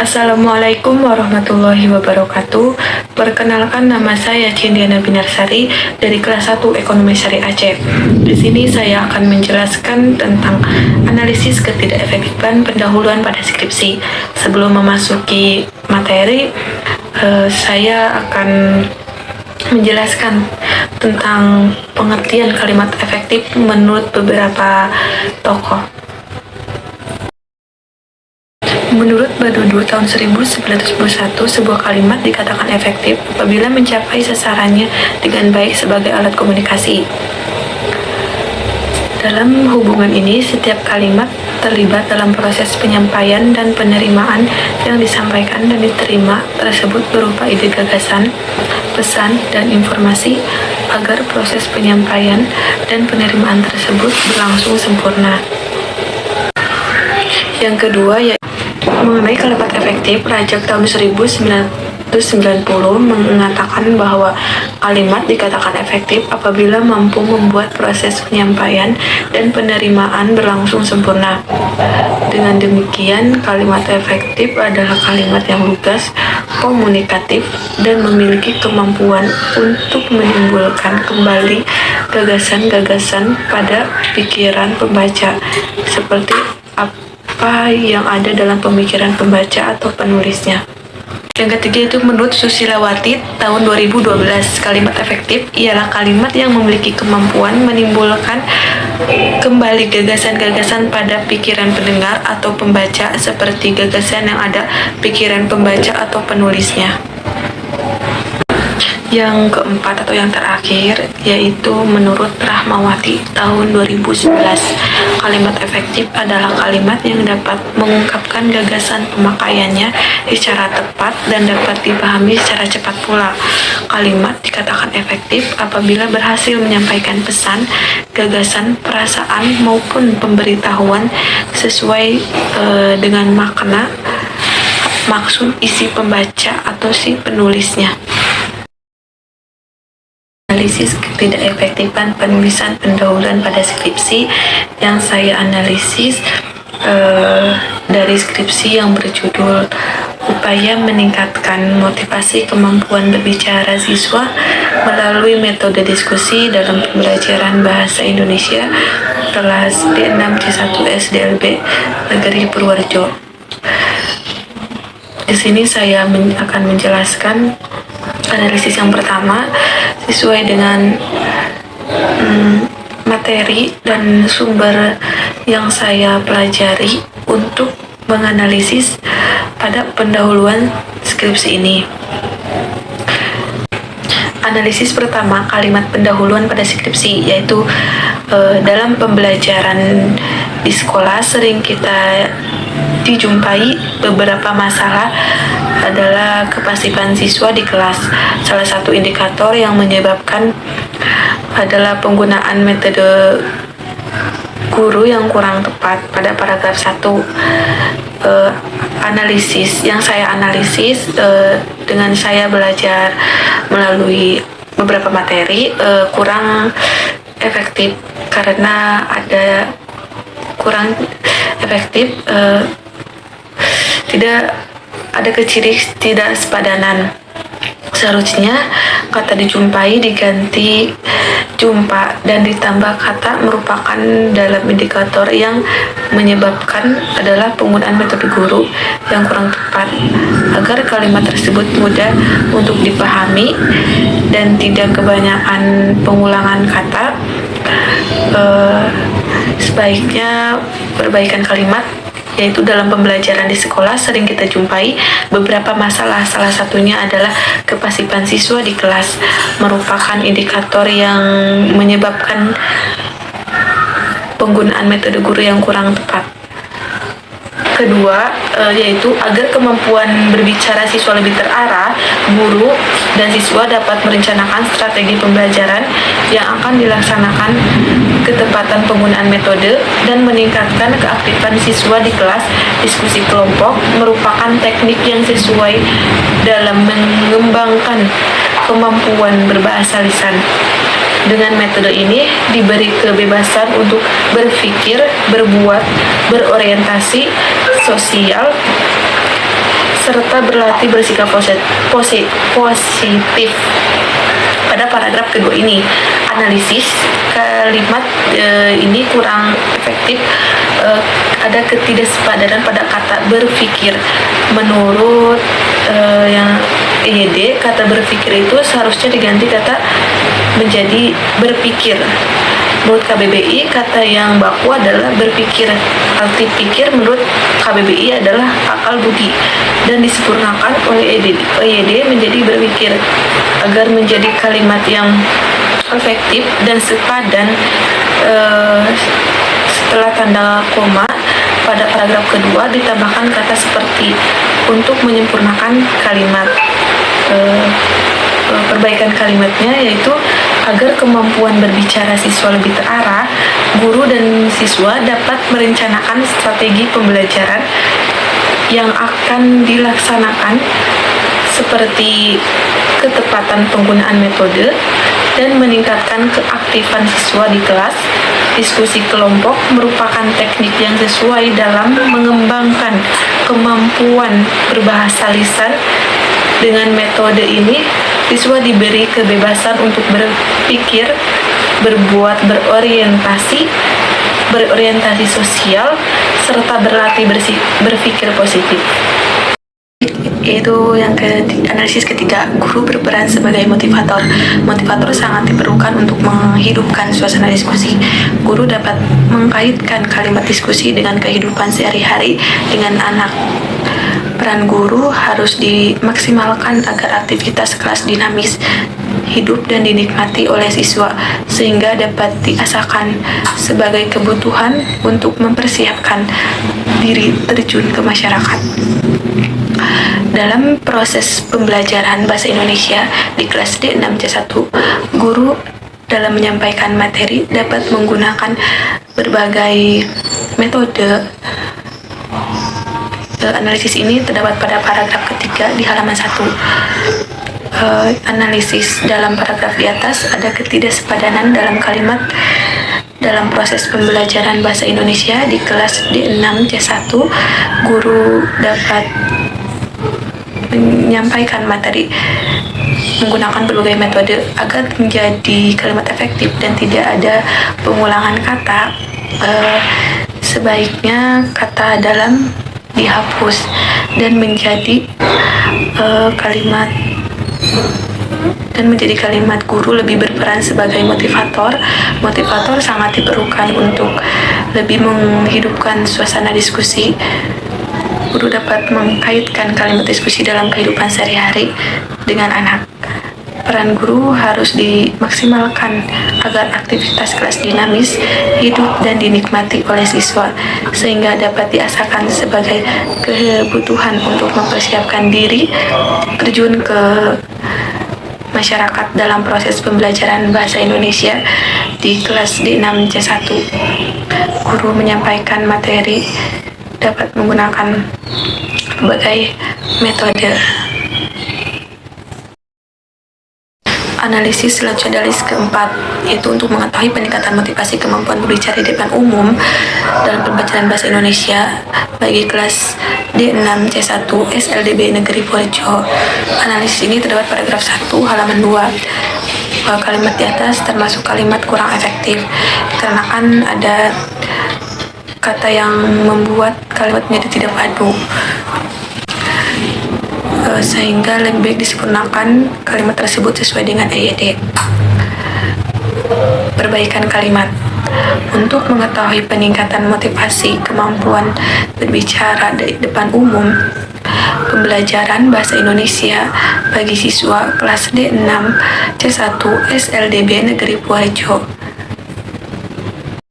Assalamualaikum warahmatullahi wabarakatuh. Perkenalkan, nama saya Cindiana Binarsari dari kelas 1 Ekonomi Syariah Aceh. Di sini saya akan menjelaskan tentang analisis ketidakefektifan pendahuluan pada skripsi. Sebelum memasuki materi, saya akan menjelaskan tentang pengertian kalimat efektif menurut beberapa tokoh. Menurut Badudu tahun 1921, sebuah kalimat dikatakan efektif apabila mencapai sasarannya dengan baik sebagai alat komunikasi. Dalam hubungan ini, setiap kalimat terlibat dalam proses penyampaian dan penerimaan yang disampaikan dan diterima tersebut berupa ide gagasan, pesan, dan informasi agar proses penyampaian dan penerimaan tersebut berlangsung sempurna. Yang kedua, mengenai kalimat efektif, Rajak tahun 1990 mengatakan bahwa kalimat dikatakan efektif apabila mampu membuat proses penyampaian dan penerimaan berlangsung sempurna. Dengan demikian, kalimat efektif adalah kalimat yang lugas, komunikatif, dan memiliki kemampuan untuk menimbulkan kembali gagasan-gagasan pada pikiran pembaca, seperti apa yang ada dalam pemikiran pembaca atau penulisnya. Yang ketiga itu menurut Susilawati tahun 2012, kalimat efektif ialah kalimat yang memiliki kemampuan menimbulkan kembali gagasan-gagasan pada pikiran pendengar atau pembaca seperti gagasan yang ada pikiran pembaca atau penulisnya. Yang keempat atau yang terakhir yaitu menurut Rahmawati tahun 2011, kalimat efektif adalah kalimat yang dapat mengungkapkan gagasan pemakaiannya secara tepat dan dapat dipahami secara cepat pula. Kalimat dikatakan efektif apabila berhasil menyampaikan pesan, gagasan, perasaan maupun pemberitahuan sesuai dengan makna, maksud isi pembaca atau si penulisnya. Analisis ketidakefektifan penulisan pendahuluan pada skripsi yang saya analisis dari skripsi yang berjudul Upaya Meningkatkan Motivasi Kemampuan Berbicara Siswa melalui Metode Diskusi dalam Pembelajaran Bahasa Indonesia kelas D6 C1 SDLB Negeri Purworejo. Di sini saya akan menjelaskan analisis yang pertama sesuai dengan materi dan sumber yang saya pelajari untuk menganalisis pada pendahuluan skripsi ini. Analisis pertama, kalimat pendahuluan pada skripsi, yaitu dalam pembelajaran di sekolah sering kita dijumpai beberapa masalah adalah kepasivan siswa di kelas. Salah satu indikator yang menyebabkan adalah penggunaan metode guru yang kurang tepat. Pada paragraf 1, analisis yang saya analisis dengan saya belajar melalui beberapa materi kurang efektif karena ada kurang efektif, tidak ada ciri tidak sepadanan. Seharusnya kata dijumpai diganti jumpa dan ditambah kata merupakan dalam indikator yang menyebabkan adalah penggunaan metode guru yang kurang tepat. Agar kalimat tersebut mudah untuk dipahami dan tidak kebanyakan pengulangan kata, sebaiknya perbaikan kalimat, yaitu dalam pembelajaran di sekolah sering kita jumpai beberapa masalah. Salah satunya adalah kepasivan siswa di kelas merupakan indikator yang menyebabkan penggunaan metode guru yang kurang tepat. Kedua, yaitu agar kemampuan berbicara siswa lebih terarah, guru dan siswa dapat merencanakan strategi pembelajaran yang akan dilaksanakan, ketepatan penggunaan metode, dan meningkatkan keaktifan siswa di kelas. Diskusi kelompok merupakan teknik yang sesuai dalam mengembangkan kemampuan berbahasa lisan. Dengan metode ini diberi kebebasan untuk berpikir, berbuat, berorientasi sosial, serta berlatih bersikap positif. Pada paragraf kedua ini, analisis kalimat ini kurang efektif. Ada ketidaksepadanan pada kata berpikir. Menurut yang EYD, kata berpikir itu seharusnya diganti kata menjadi berpikir. Menurut KBBI, kata yang baku adalah berpikir. Arti pikir menurut KBBI adalah akal budi, dan disempurnakan oleh EYD menjadi berpikir. Agar menjadi kalimat yang efektif dan sepadan, setelah tanda koma pada paragraf kedua ditambahkan kata seperti untuk menyempurnakan kalimat. Perbaikan kalimatnya yaitu agar kemampuan berbicara siswa lebih terarah, guru dan siswa dapat merencanakan strategi pembelajaran yang akan dilaksanakan seperti ketepatan penggunaan metode dan meningkatkan keaktifan siswa di kelas. Diskusi kelompok merupakan teknik yang sesuai dalam mengembangkan kemampuan berbahasa lisan. Dengan metode ini, siswa diberi kebebasan untuk berpikir, berbuat, berorientasi sosial, serta berlatih berpikir positif. Itu yang analisis ketiga, guru berperan sebagai motivator. Motivator sangat diperlukan untuk menghidupkan suasana diskusi. Guru dapat mengkaitkan kalimat diskusi dengan kehidupan sehari-hari dengan anak. Peran guru harus dimaksimalkan agar aktivitas kelas dinamis, hidup dan dinikmati oleh siswa, sehingga dapat diasahkan sebagai kebutuhan untuk mempersiapkan diri terjun ke masyarakat. Dalam proses pembelajaran bahasa Indonesia di kelas D6C1, guru dalam menyampaikan materi dapat menggunakan berbagai metode. Analisis ini terdapat pada paragraf ketiga di halaman 1. Analisis dalam paragraf di atas, ada ketidaksepadanan dalam kalimat dalam proses pembelajaran bahasa Indonesia di kelas D6C1. Guru dapat menyampaikan materi menggunakan berbagai metode agar menjadi kalimat efektif dan tidak ada pengulangan kata. Sebaiknya kata dalam dihapus dan menjadi kalimat guru lebih berperan sebagai motivator. Motivator sangat diperlukan untuk lebih menghidupkan suasana diskusi. Guru dapat mengkaitkan kalimat diskusi dalam kehidupan sehari-hari dengan anak. Peran guru harus dimaksimalkan agar aktivitas kelas dinamis, hidup dan dinikmati oleh siswa, sehingga dapat diasahkan sebagai kebutuhan untuk mempersiapkan diri terjun ke masyarakat dalam proses pembelajaran bahasa Indonesia di kelas D6C1. Guru menyampaikan materi dapat menggunakan berbagai metode. Analisis selanjutnya analisis keempat, yaitu untuk mengetahui peningkatan motivasi kemampuan berbicara di depan umum dalam pembelajaran bahasa Indonesia bagi kelas D6C1 SLDB Negeri Purworejo. Analisis ini terdapat paragraf 1 halaman 2. Kalimat di atas termasuk kalimat kurang efektif dikarenakan ada kata yang membuat kalimat menjadi tidak padu, sehingga lebih baik disempurnakan kalimat tersebut sesuai dengan EYD. Perbaikan kalimat. Untuk mengetahui peningkatan motivasi kemampuan berbicara di depan umum pembelajaran bahasa Indonesia bagi siswa kelas D6C1 SLDB Negeri Purworejo.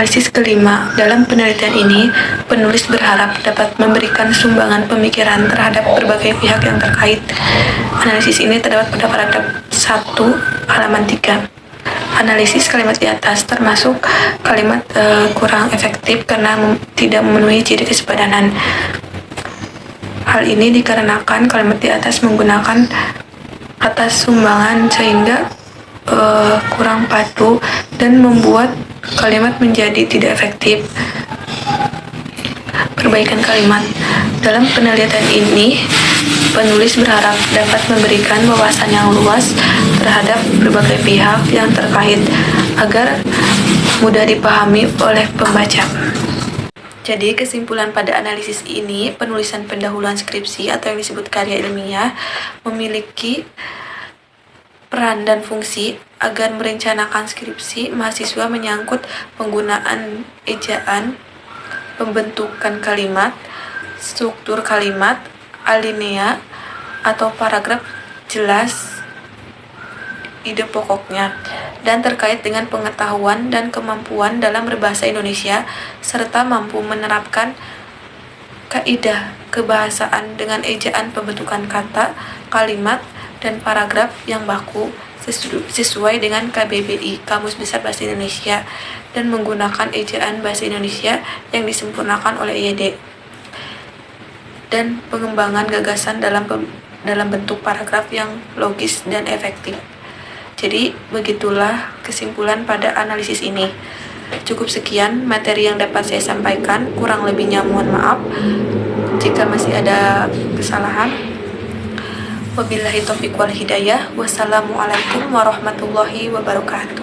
Analisis kelima, dalam penelitian ini, penulis berharap dapat memberikan sumbangan pemikiran terhadap berbagai pihak yang terkait. Analisis ini terdapat pada paragraf 1 halaman 3. Analisis kalimat di atas termasuk kalimat kurang efektif karena tidak memenuhi ciri kesepadanan. Hal ini dikarenakan kalimat di atas menggunakan kata sumbangan sehingga kurang padu dan membuat kalimat menjadi tidak efektif. Perbaikan kalimat. Dalam penelitian ini, Penulis berharap dapat memberikan wawasan yang luas terhadap berbagai pihak yang terkait agar mudah dipahami oleh pembaca. Jadi kesimpulan pada analisis ini, penulisan pendahuluan skripsi atau yang disebut karya ilmiah memiliki peran dan fungsi agar merencanakan skripsi mahasiswa menyangkut penggunaan ejaan, pembentukan kalimat, struktur kalimat, alinea, atau paragraf jelas ide pokoknya, dan terkait dengan pengetahuan dan kemampuan dalam berbahasa Indonesia, serta mampu menerapkan kaidah kebahasaan dengan ejaan pembentukan kata, kalimat, dan paragraf yang baku sesuai dengan KBBI, Kamus Besar Bahasa Indonesia, dan menggunakan ejaan bahasa Indonesia yang disempurnakan oleh IED, dan pengembangan gagasan dalam bentuk paragraf yang logis dan efektif. Jadi, begitulah kesimpulan pada analisis ini. Cukup sekian materi yang dapat saya sampaikan, kurang lebihnya mohon maaf jika masih ada kesalahan. Wabillahi taufiq wal hidayah. Wassalamualaikum warahmatullahi wabarakatuh.